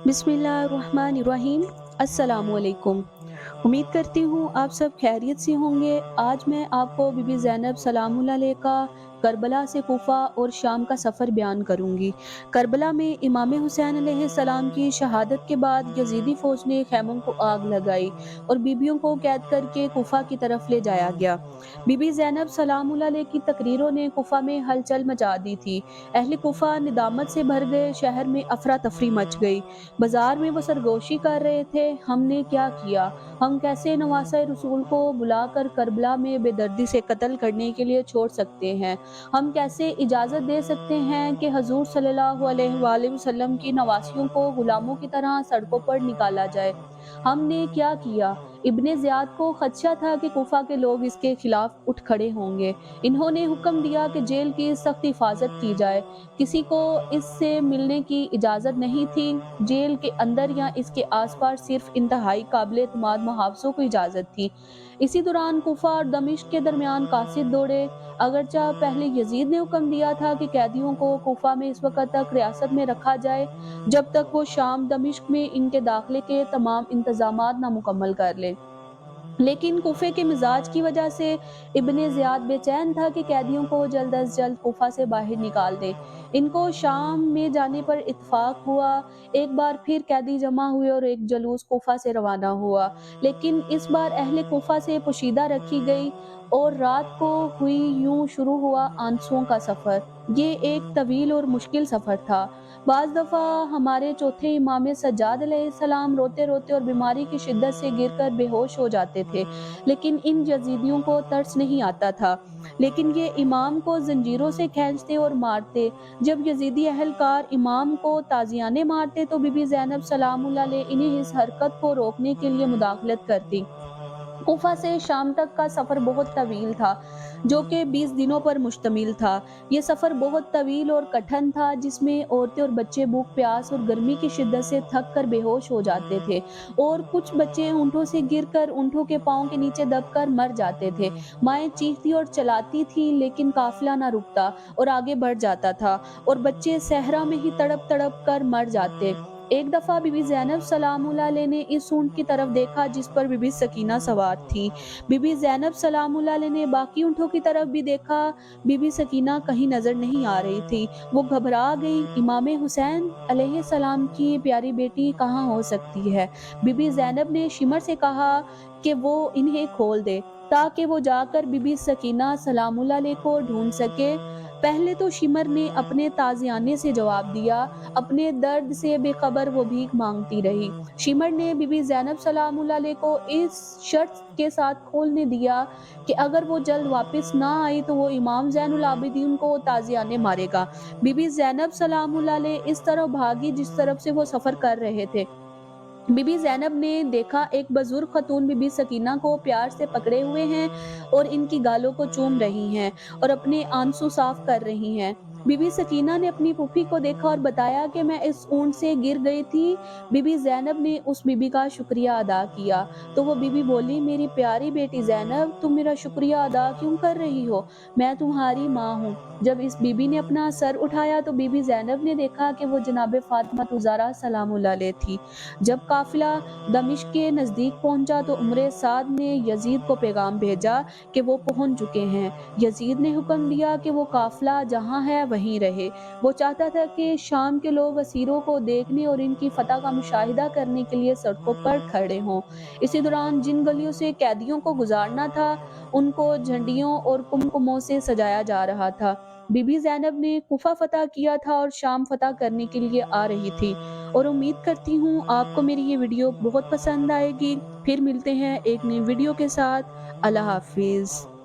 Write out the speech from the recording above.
बिस्मिल्लाहिर्रहमानिर्रहीम। अस्सलामुअलैकुम। उम्मीद करती हूँ आप सब खैरियत से होंगे। आज मैं आपको बीबी ज़ैनब सलामुल्लाह अलैहा का करबला से कूफा और शाम का सफ़र बयान करूँगी। करबला में इमाम हुसैन अलैहिस्सलाम की शहादत के बाद यज़ीदी फ़ौज ने ख़ैमों को आग लगाई और बीबियों को कैद करके कूफा की तरफ ले जाया गया। बीबी ज़ैनब सलामुल्लाह अलैहा की तकरीरों ने कूफा में हलचल मचा दी थी। अहले कूफा निदामत से भर गए, शहर में अफरा तफरी मच गई। बाजार में वो सरगोशी कर रहे थे, हमने क्या किया, हम कैसे नवासा रसूल को बुलाकर करबला में बेदर्दी से कत्ल करने के लिए छोड़ सकते हैं, हम कैसे इजाज़त दे सकते हैं कि हजूर सल्लल्लाहु अलैहि वसल्लम की नवासियों को गुलामों की तरह सड़कों पर निकाला जाए। हमने क्या किया। इब्ने ज़ियाद को खदशा था कि कूफा के लोग इसके खिलाफ उठ खड़े होंगे। इन्होंने हुक्म दिया कि जेल की सख्त हिफाजत की जाए। किसी को इससे मिलने की इजाज़त नहीं थी। जेल के अंदर या इसके आसपास सिर्फ इंतहाई काबिल एतमाद मुहाफ़िज़ों को इजाज़त थी। इसी दौरान कूफा और दमिश्क के दरमियान कासिद दौड़े। अगरचा पहले यजीद ने हुक्म दिया था कि कैदियों को कूफा में इस वक़्त तक रियासत में रखा जाए जब तक वो शाम दमिश्क में इनके दाखिले के तमाम इंतज़ामात ना मुकम्मल कर लें। लेकिन कूफे के मिजाज की वजह से इब्ने ज़ियाद बेचैन था कि कैदियों को जल्द अज जल्द कूफा से बाहर निकाल दे। इनको शाम में जाने पर इत्तेफाक हुआ। एक बार फिर कैदी जमा हुए और एक जलूस कूफा से रवाना हुआ। लेकिन इस बार अहले कूफा से पोशीदा रखी गई और रात को हुई यूं शुरू हुआ आंसुओं का सफ़र। ये एक तवील और मुश्किल सफ़र था। बाज़ दफ़ा हमारे चौथे इमाम सज्जाद अलैहिस्सलाम रोते-रोते और बीमारी की शिद्दत से गिरकर बेहोश हो जाते थे, लेकिन इन यज़ीदियों को तरस नहीं आता था। लेकिन ये इमाम को ज़ंजीरों से खींचते और मारते। जब यज़ीदी अहलकार इमाम को ताज़ियाने मारते तो बीबी ज़ैनब सलामुल्लाह अलैहा इन्हें इस हरकत को रोकने के लिए मुदाखलत करती। कूफा से शाम तक का सफ़र बहुत तवील था, जो कि 20 दिनों पर मुश्तमिल था। ये सफ़र बहुत तवील और कठिन था, जिसमें औरतें और बच्चे भूख प्यास और गर्मी की शिद्दत से थक कर बेहोश हो जाते थे और कुछ बच्चे ऊँटों से गिरकर ऊँटों के पाँव के नीचे दबकर मर जाते थे। माएँ चीखती और चलाती थीं, लेकिन काफ़िला ना रुकता और आगे बढ़ जाता था और बच्चे सहरा में ही तड़प-तड़प कर मर जाते। एक दफ़ा बीबी ज़ैनब सलामुल्लाह अलैहा ने इस ऊँट की तरफ देखा जिस पर बीबी सकीना सवार थी। बीबी ज़ैनब सलामुल्लाह अलैहा ने बाकी ऊँटों की तरफ भी देखा, बीबी सकीना कहीं नज़र नहीं आ रही थी। वो घबरा गई, इमाम हुसैन अलैहिस्सलाम की प्यारी बेटी कहाँ हो सकती है? बीबी ज़ैनब ने शिमर से कहा कि वो इन्हें खोल दे, ताकि वो जाकर बीबी सकीना सलामुल्लाह अलैहा को ढूँढ सके। पहले तो शिमर ने अपने ताज़ियाने से जवाब दिया, अपने दर्द से बेखबर वो भीख मांगती रही। शिमर ने बीबी ज़ैनब सलामुल्लाह अलैहा को इस शर्त के साथ खोलने दिया कि अगर वो जल्द वापस ना आई तो वो इमाम ज़ैनुल आबिदीन को ताज़ियाने मारेगा। बीबी ज़ैनब सलामुल्लाह अलैहा इस तरफ भागी जिस तरफ से वो सफ़र कर रहे थे। बीबी ज़ैनब ने देखा एक बुजुर्ग खतून बीबी सकीना को प्यार से पकड़े हुए हैं और इनकी गालों को चूम रही हैं और अपने आंसू साफ कर रही हैं। बीबी सकीना ने अपनी फूफी को देखा और बताया कि मैं इस ऊंट से गिर गई थी। बीबी ज़ैनब ने उस बीबी का शुक्रिया अदा किया तो वो बीबी बोली, मेरी प्यारी बेटी ज़ैनब, तुम मेरा शुक्रिया अदा क्यों कर रही हो? मैं तुम्हारी माँ हूँ। जब इस बीबी ने अपना सर उठाया तो बीबी ज़ैनब ने देखा कि वो जनाब फातिमा ज़हरा सलामुल्लाह अलैहा थी। जब काफिला दमिश्क के नज़दीक पहुंचा तो उमरे साद ने यजीद को पैगाम भेजा कि वो पहुंच चुके हैं। यजीद ने हुक्म दिया कि वो काफिला जहां है वहीं रहे। वो चाहता था कि शाम के लोग असीरों को देखने और इनकी फतह का मुशाहिदा करने के लिए सड़कों पर खड़े हों। इसी दौरान जिन गलियों से कैदियों को गुजारना था, उनको झंडियों और कुमकुमों से सजाया जा रहा था। बीबी ज़ैनब ने कुफा फतह किया था और शाम फतह करने के लिए आ रही थी और उम्मीद करती हूँ आपको मेरी ये वीडियो बहुत पसंद आएगी। फिर मिलते हैं एक नई वीडियो के साथ। अल्लाह हाफ़िज़।